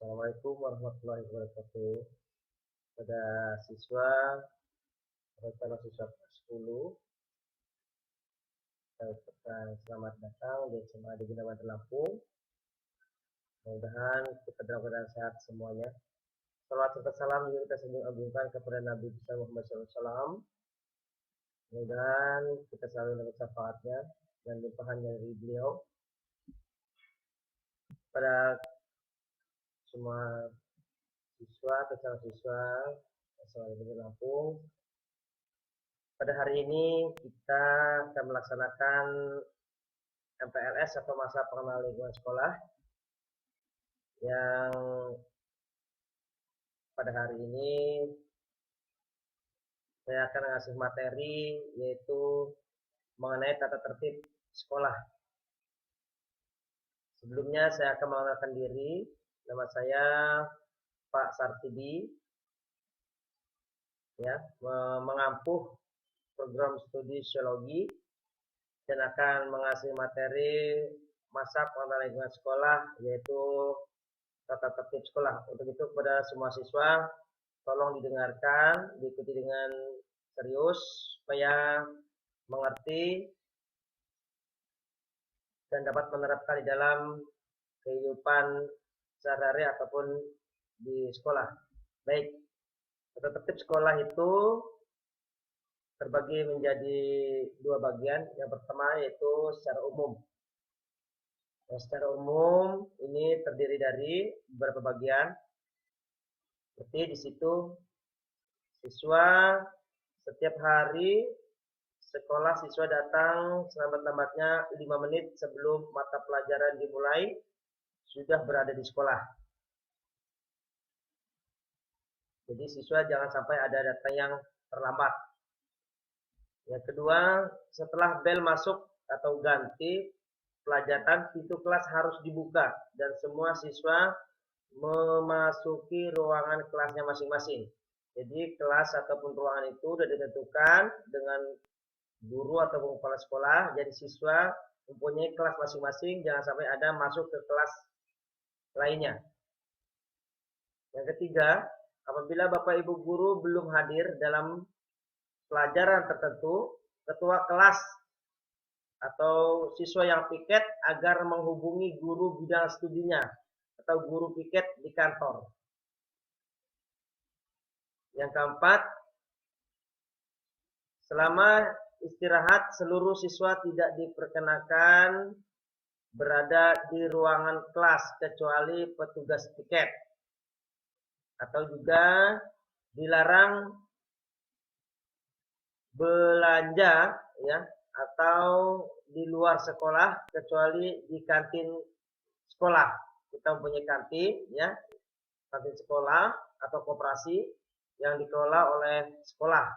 Assalamualaikum warahmatullahi wabarakatuh. Pada siswa, pada calon siswa kelas 10, saya ucapkan selamat datang di SMA Negeri Bandar Lampung. Mudah-mudahan kita dalam keadaan sehat semuanya. Salawat serta salam juga kita agungkan kepada Nabi besar Muhammad SAW. Mudah-mudahan kita selalu mendapat syafaatnya dan limpahannya dari beliau. Pada semua siswa atau calon siswa SMA Negeri Lampung, pada hari ini kita akan melaksanakan MPLS atau masa pengenalan lingkungan sekolah yang pada hari ini saya akan ngasih materi yaitu mengenai tata tertib sekolah. Sebelumnya saya akan mengenalkan diri. Nama saya Pak Sartidi, ya, mengampuh program studi sosiologi dan akan mengasih materi masa pengenalan lingkungan sekolah yaitu tata tertib sekolah. Untuk itu kepada semua siswa tolong didengarkan, diikuti dengan serius supaya mengerti dan dapat menerapkan di dalam kehidupan sehari-hari ataupun di sekolah. Baik, tata tertib sekolah itu terbagi menjadi dua bagian. Yang pertama yaitu secara umum. Secara umum ini terdiri dari beberapa bagian. Seperti di situ siswa setiap hari sekolah siswa datang selambat-lambatnya 5 menit sebelum mata pelajaran dimulai sudah berada di sekolah. Jadi siswa jangan sampai ada datang yang terlambat. Yang kedua, setelah bel masuk atau ganti pelajaran, pintu kelas harus dibuka dan semua siswa memasuki ruangan kelasnya masing-masing. Jadi kelas ataupun ruangan itu sudah ditentukan dengan guru ataupun kepala sekolah. Jadi siswa mempunyai kelas masing-masing, jangan sampai ada masuk ke kelas lainnya. Yang ketiga, apabila Bapak Ibu guru belum hadir dalam pelajaran tertentu, ketua kelas atau siswa yang piket agar menghubungi guru bidang studinya atau guru piket di kantor. Yang keempat, selama istirahat seluruh siswa tidak diperkenakan berada di ruangan kelas kecuali petugas piket, atau juga dilarang belanja ya atau di luar sekolah kecuali di kantin sekolah. Kita mempunyai kantin ya, kantin sekolah atau koperasi yang dikelola oleh sekolah.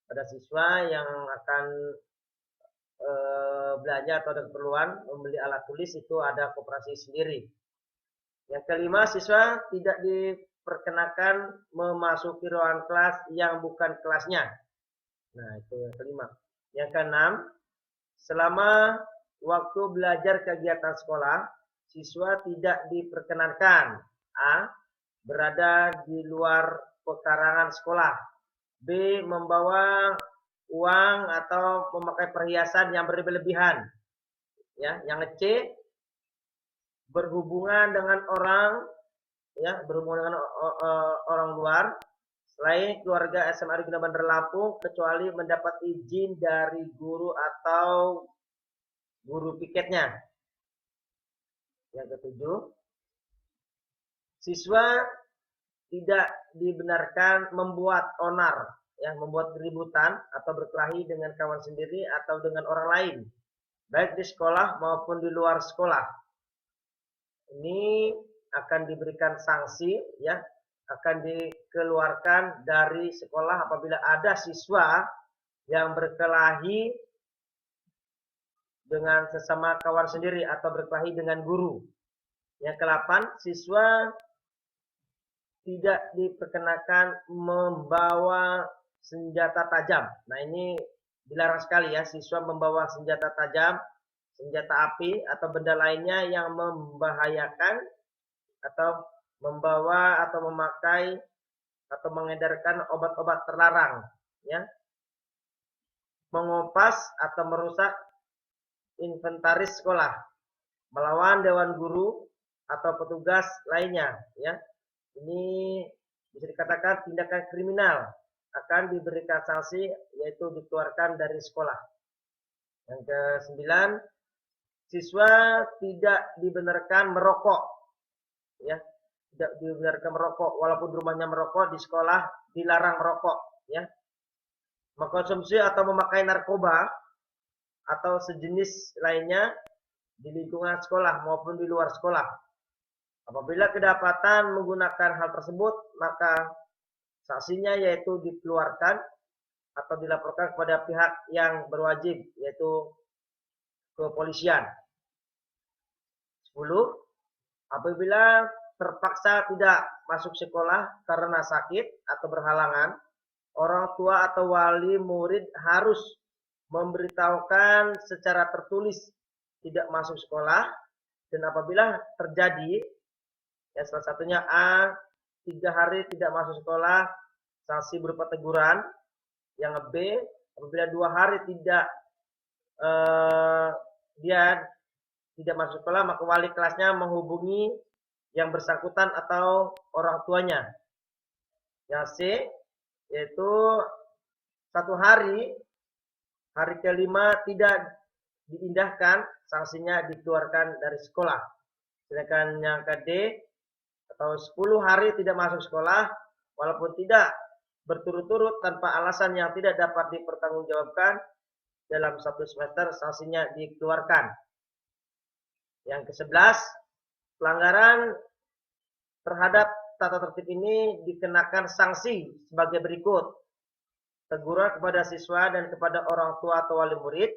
Pada siswa yang akan belanja atau ada keperluan membeli alat tulis itu ada koperasi sendiri. Yang kelima, siswa tidak diperkenakan memasuki ruangan kelas yang bukan kelasnya. Nah, itu yang kelima. Yang keenam, selama waktu belajar kegiatan sekolah, siswa tidak diperkenankan A. berada di luar pekarangan sekolah, B. membawa uang atau memakai perhiasan yang berlebihan, ya. Yang C. berhubungan dengan orang, ya, berhubungan dengan orang luar selain keluarga SMA Negeri Bandar Lampung kecuali mendapat izin dari guru atau guru piketnya. Yang ketujuh, siswa tidak dibenarkan membuat onar, ya, membuat keributan atau berkelahi dengan kawan sendiri atau dengan orang lain, baik di sekolah maupun di luar sekolah. Ini akan diberikan sanksi, ya, akan dikeluarkan dari sekolah apabila ada siswa yang berkelahi dengan sesama kawan sendiri atau berkelahi dengan guru. Yang ke-8, siswa tidak diperkenakan membawa senjata tajam. Nah, ini dilarang sekali ya, siswa membawa senjata tajam, senjata api atau benda lainnya yang membahayakan atau membawa atau memakai atau mengedarkan obat-obat terlarang, ya, mengumpas atau merusak inventaris sekolah, melawan dewan guru atau petugas lainnya, ya. Ini bisa dikatakan tindakan kriminal, akan diberikan sanksi yaitu dikeluarkan dari sekolah. Yang ke-9, siswa tidak dibenarkan merokok, ya, tidak dibenarkan merokok walaupun rumahnya merokok, di sekolah dilarang merokok, ya. Mengkonsumsi atau memakai narkoba atau sejenis lainnya di lingkungan sekolah maupun di luar sekolah. Apabila kedapatan menggunakan hal tersebut, maka sanksinya yaitu dikeluarkan atau dilaporkan kepada pihak yang berwajib, yaitu kepolisian. 10. Apabila terpaksa tidak masuk sekolah karena sakit atau berhalangan, orang tua atau wali murid harus memberitahukan secara tertulis tidak masuk sekolah, dan apabila terjadi, ya salah satunya A, 3 hari tidak masuk sekolah, sanksi berupa teguran. Yang B, apabila 2 hari dia tidak masuk sekolah, maka wali kelasnya menghubungi yang bersangkutan atau orang tuanya. Yang C, yaitu 1 hari kelima tidak diindahkan, sanksinya dikeluarkan dari sekolah. Sedangkan yang ke D, atau 10 hari tidak masuk sekolah, walaupun tidak berturut-turut tanpa alasan yang tidak dapat dipertanggungjawabkan dalam 1 semester, sanksinya dikeluarkan. Yang ke-11, pelanggaran terhadap tata tertib ini dikenakan sanksi sebagai berikut: teguran kepada siswa dan kepada orang tua atau wali murid,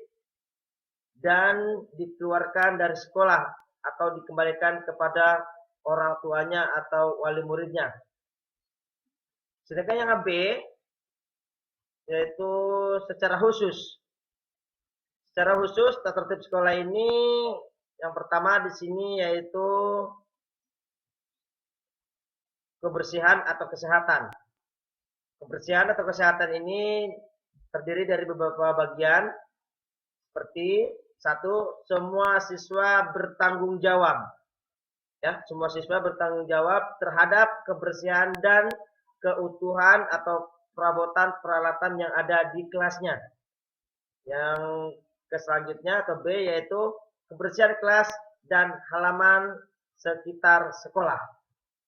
dan dikeluarkan dari sekolah atau dikembalikan kepada orang tuanya atau wali muridnya. Sedangkan yang B, yaitu secara khusus. Secara khusus tata tertib sekolah ini yang pertama di sini yaitu kebersihan atau kesehatan. Kebersihan atau kesehatan ini terdiri dari beberapa bagian, seperti 1, semua siswa bertanggung jawab. Ya, semua siswa bertanggung jawab terhadap kebersihan dan keutuhan atau perabotan peralatan yang ada di kelasnya. Yang selanjutnya atau B, yaitu kebersihan kelas dan halaman sekitar sekolah.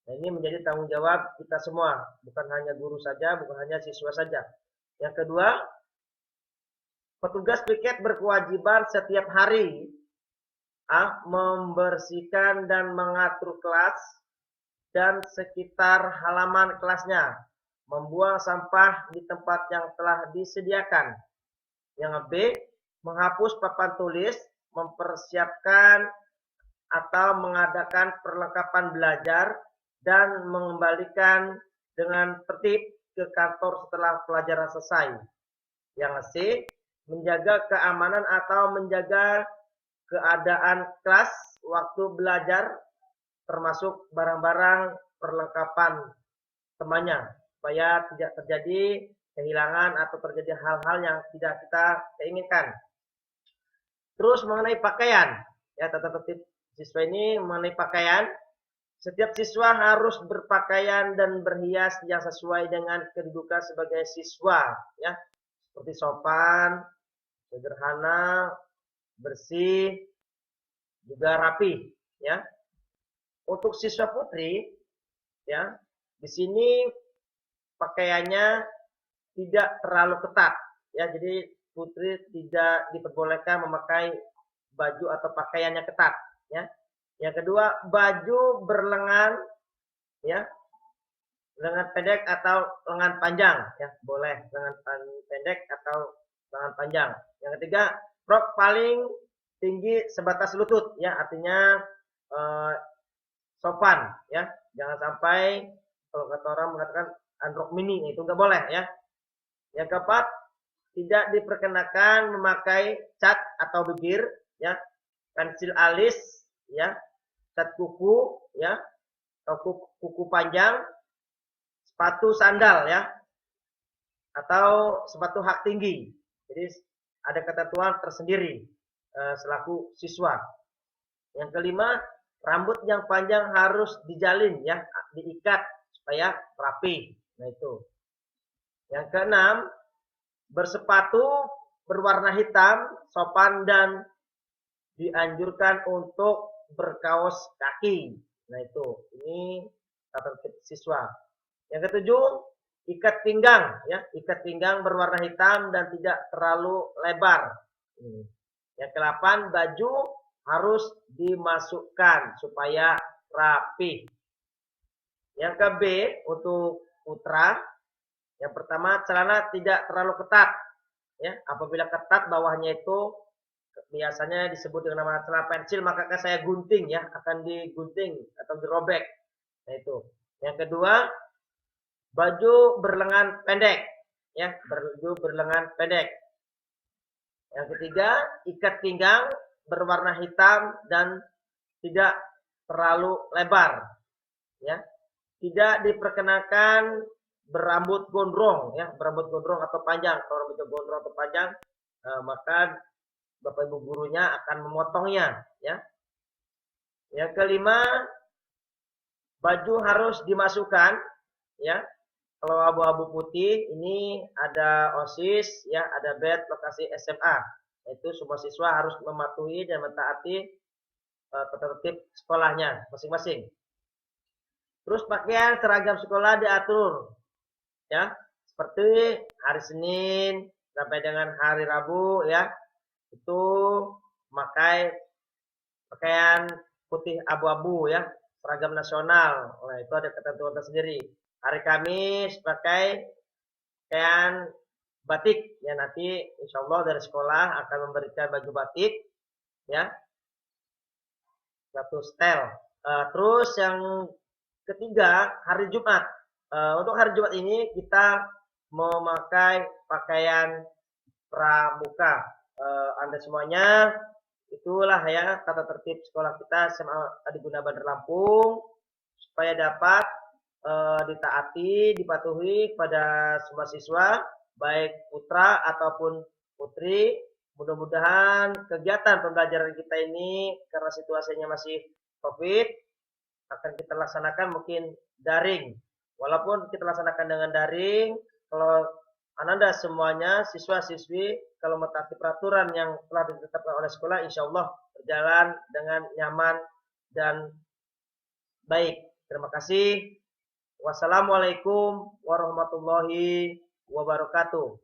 Nah, ini menjadi tanggung jawab kita semua, bukan hanya guru saja, bukan hanya siswa saja. Yang kedua, petugas piket berkewajiban setiap hari membersihkan dan mengatur kelas dan sekitar halaman kelasnya, membuang sampah di tempat yang telah disediakan. Yang B, menghapus papan tulis, mempersiapkan atau mengadakan perlengkapan belajar, dan mengembalikan dengan tertib ke kantor setelah pelajaran selesai. Yang C, menjaga keamanan atau menjaga keadaan kelas waktu belajar, termasuk barang-barang perlengkapan temannya, supaya tidak terjadi kehilangan atau terjadi hal-hal yang tidak kita inginkan. Terus mengenai pakaian, ya, tata tertib siswa ini mengenai pakaian. Setiap siswa harus berpakaian dan berhias yang sesuai dengan kedudukan sebagai siswa, ya, seperti sopan, sederhana, bersih, juga rapi, ya. Untuk siswa putri, ya, di sini pakaiannya tidak terlalu ketat, ya. Jadi putri tidak diperbolehkan memakai baju atau pakaiannya ketat, ya. Yang kedua, baju berlengan, ya, lengan pendek atau lengan panjang, ya, boleh lengan pendek atau lengan panjang. Yang ketiga, rok paling tinggi sebatas lutut, ya, artinya sopan, ya, jangan sampai kalau kata orang mengatakan androk mini, itu nggak boleh, ya. Yang keempat, tidak diperkenakan memakai cat atau bibir, ya, pensil alis, ya, cat kuku, ya, atau kuku panjang, sepatu sandal ya, atau sepatu hak tinggi. Jadi ada ketentuan tersendiri selaku siswa. Yang kelima, rambut yang panjang harus dijalin ya, diikat supaya rapi. Nah itu. Yang keenam, bersepatu berwarna hitam, sopan dan dianjurkan untuk berkaos kaki. Nah itu, ini tata tertib siswa. Yang ketujuh, ikat pinggang ya, ikat pinggang berwarna hitam dan tidak terlalu lebar. Yang kedelapan, baju harus dimasukkan supaya rapi. Yang ke B untuk putra, yang pertama celana tidak terlalu ketat ya. Apabila ketat bawahnya itu biasanya disebut dengan nama celana pensil, maka saya gunting ya, akan digunting atau dirobek. Nah itu. Yang kedua, baju berlengan pendek ya, baju berlengan pendek. Yang ketiga, ikat pinggang berwarna hitam dan tidak terlalu lebar ya. Tidak diperkenakan berambut gondrong ya, berambut gondrong atau panjang. Kalau rambutnya gondrong atau panjang, maka Bapak Ibu gurunya akan memotongnya ya. Yang kelima, baju harus dimasukkan ya. Kalau abu-abu putih ini ada OSIS ya, ada BED lokasi SMA. Itu semua siswa harus mematuhi dan mentaati tata tertib sekolahnya masing-masing. Terus pakaian seragam sekolah diatur ya, seperti hari Senin sampai dengan hari Rabu ya, itu memakai pakaian putih abu-abu ya, seragam nasional. Nah, itu ada ketentuan tersendiri. Hari Kamis pakai pakaian batik ya, nanti insya Allah dari sekolah akan memberikan baju batik ya, satu setel. Terus yang ketiga, hari Jumat. Untuk hari Jumat ini kita memakai pakaian pramuka. Anda semuanya, itulah ya tata tertib sekolah kita SMA Adi Guna Bandar Lampung, supaya dapat ditaati, dipatuhi pada semua siswa, baik putra ataupun putri. Mudah-mudahan kegiatan pembelajaran kita ini, karena situasinya masih COVID, akan kita laksanakan mungkin daring. Walaupun kita laksanakan dengan daring, kalau Anda semuanya, siswa-siswi, kalau mentaati peraturan yang telah ditetapkan oleh sekolah, insya Allah berjalan dengan nyaman dan baik. Terima kasih. Wassalamualaikum warahmatullahi wabarakatuh.